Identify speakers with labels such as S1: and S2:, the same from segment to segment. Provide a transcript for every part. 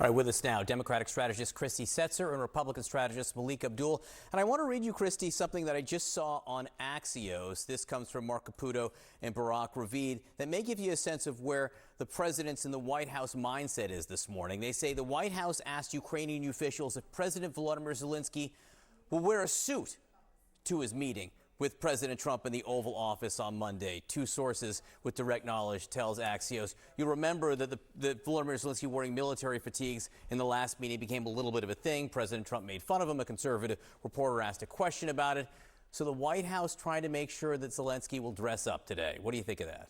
S1: All right, with us now, Democratic strategist Christy Setzer and Republican strategist Malik Abdul. And I want to read you, Christy, something that I just saw on Axios. This comes from Mark Caputo and Barak Ravid that may give you a sense of where the president's and the White House mindset is this morning. They say the White House asked Ukrainian officials if President Vladimir Zelensky will wear a suit to his meeting with President Trump in the Oval Office on Monday. Two sources with direct knowledge tells Axios. You'll remember that Vladimir Zelensky wearing military fatigues in the last meeting became a little bit of a thing. President Trump made fun of him. A conservative reporter asked a question about it. So the White House trying to make sure that Zelensky will dress up today. What do you think of that?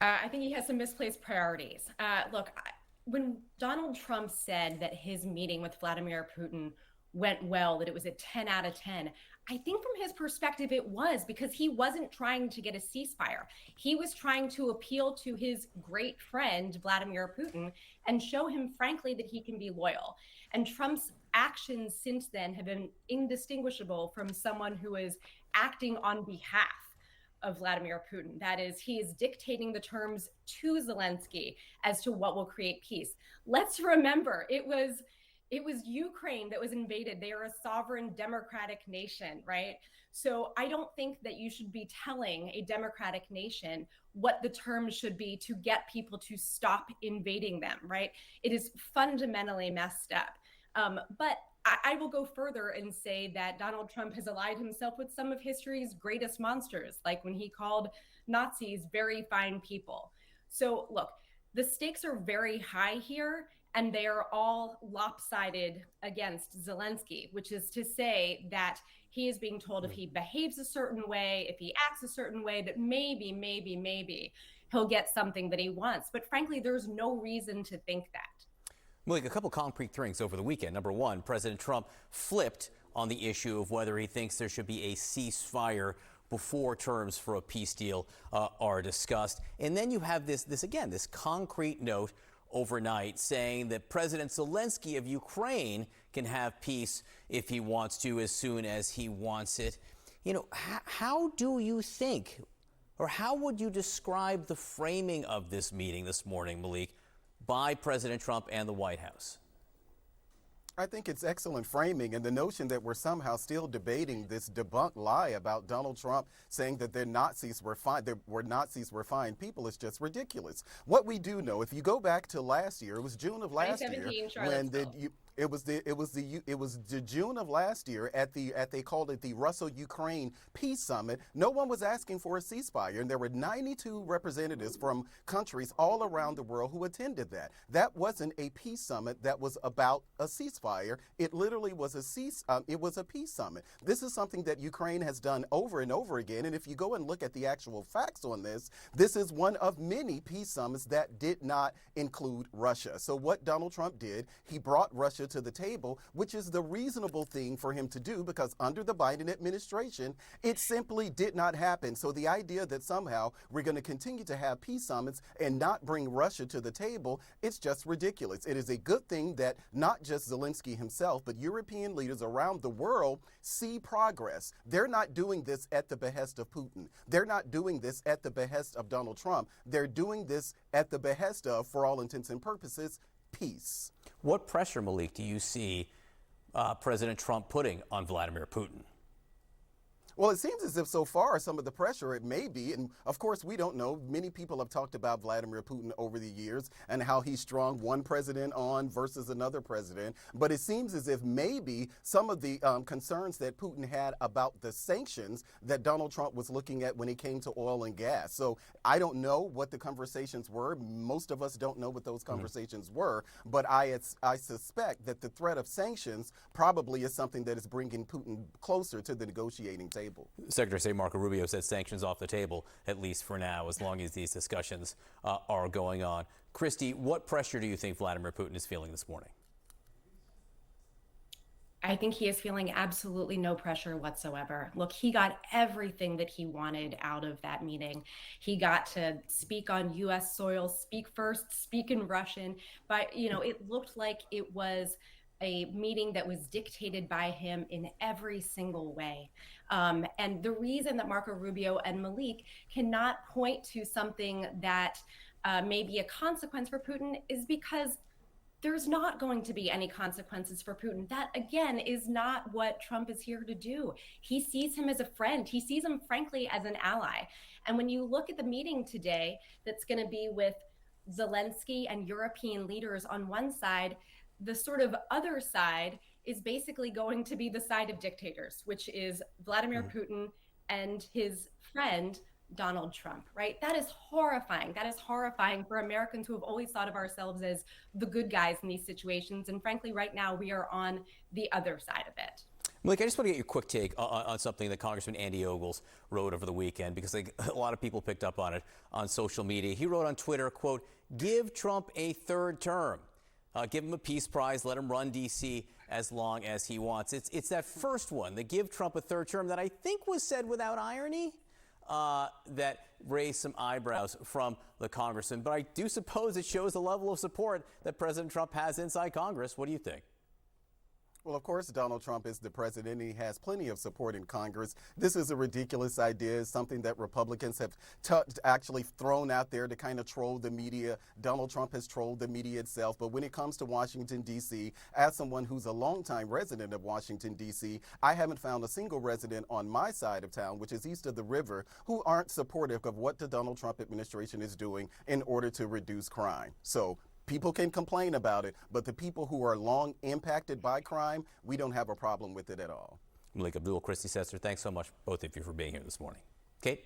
S2: I think he has some misplaced priorities. Look, when Donald Trump said that his meeting with Vladimir Putin went well, that it was a 10 out of 10. I think from his perspective, it was because he wasn't trying to get a ceasefire. He was trying to appeal to his great friend, Vladimir Putin, and show him, frankly, that he can be loyal. And Trump's actions since then have been indistinguishable from someone who is acting on behalf of Vladimir Putin. That is, he is dictating the terms to Zelensky as to what will create peace. Let's remember, it was Ukraine that was invaded. They are a sovereign democratic nation, right? So I don't think that you should be telling a democratic nation what the terms should be to get people to stop invading them, right? It is fundamentally messed up. But I will go further and say that Donald Trump has allied himself with some of history's greatest monsters, like when he called Nazis very fine people. So look, the stakes are very high here, and they are all lopsided against Zelensky, which is to say that he is being told if he behaves a certain way, if he acts a certain way, that maybe he'll get something that he wants. But frankly, there's no reason to think that.
S1: Malik, a couple concrete things over the weekend. Number one, President Trump flipped on the issue of whether he thinks there should be a ceasefire before terms for a peace deal are discussed. And then you have this concrete note overnight saying that President Zelensky of Ukraine can have peace if he wants to, as soon as he wants it. You know, how do you think, or how would you describe the framing of this meeting this morning, Malik, by President Trump and the White House?
S3: I think it's excellent framing, and the notion that we're somehow still debating this debunked lie about Donald Trump saying that Nazis were fine people is just ridiculous. What we do know, if you go back to last year, it was June of last year when it was the June of last year at they called it the Russo-Ukraine Peace Summit. No one was asking for a ceasefire, and there were 92 representatives from countries all around the world who attended that. That wasn't a peace summit that was about a ceasefire. It literally was a peace summit. This is something that Ukraine has done over and over again, and if you go and look at the actual facts on this, this is one of many peace summits that did not include Russia. So what Donald Trump did, he brought Russia to the table, which is the reasonable thing for him to do, because under the Biden administration, it simply did not happen. So the idea that somehow we're going to continue to have peace summits and not bring Russia to the table, it's just ridiculous. It is a good thing that not just Zelensky himself, but European leaders around the world see progress. They're not doing this at the behest of Putin. They're not doing this at the behest of Donald Trump. They're doing this at the behest of, for all intents and purposes, peace.
S1: What pressure, Malik, do you see President Trump putting on Vladimir Putin?
S3: Well, it seems as if so far some of the pressure it may be, and of course we don't know. Many people have talked about Vladimir Putin over the years and how he strung one president on versus another president. But it seems as if maybe some of the concerns that Putin had about the sanctions that Donald Trump was looking at when it came to oil and gas. So I don't know what the conversations were. Most of us don't know what those conversations were. But I suspect that the threat of sanctions probably is something that is bringing Putin closer to the negotiating table.
S1: Secretary of State Marco Rubio said sanctions off the table, at least for now, as long as these discussions are going on. Christy, what pressure do you think Vladimir Putin is feeling this morning?
S2: I think he is feeling absolutely no pressure whatsoever. Look, he got everything that he wanted out of that meeting. He got to speak on U.S. soil, speak first, speak in Russian. But, it looked like it was a meeting that was dictated by him in every single way. And the reason that Marco Rubio and Malik cannot point to something that may be a consequence for Putin is because there's not going to be any consequences for Putin. That, again, is not what Trump is here to do. He sees him as a friend. He sees him, frankly, as an ally. And when you look at the meeting today that's going to be with Zelensky and European leaders on one side, the sort of other side is basically going to be the side of dictators, which is Vladimir Putin and his friend, Donald Trump, right? That is horrifying. That is horrifying for Americans who have always thought of ourselves as the good guys in these situations. And frankly, right now, we are on the other side of it.
S1: Malik, I just want to get your quick take on something that Congressman Andy Ogles wrote over the weekend, because a lot of people picked up on it on social media. He wrote on Twitter, quote, "Give Trump a third term. Give him a peace prize. Let him run D.C. as long as he wants." It's that first one, the give Trump a third term, that I think was said without irony, that raised some eyebrows from the congressman. But I do suppose it shows the level of support that President Trump has inside Congress. What do you think?
S3: Well, of course, Donald Trump is the president. He has plenty of support in Congress. This is a ridiculous idea. It's something that Republicans have actually thrown out there to kind of troll the media. Donald Trump has trolled the media itself. But when it comes to Washington, D.C., as someone who's a longtime resident of Washington, D.C., I haven't found a single resident on my side of town, which is east of the river, who aren't supportive of what the Donald Trump administration is doing in order to reduce crime. So people can complain about it, but the people who are long impacted by crime, we don't have a problem with it at all.
S1: Malik Abdul, Christy Setzer, thanks so much, both of you, for being here this morning. Kate?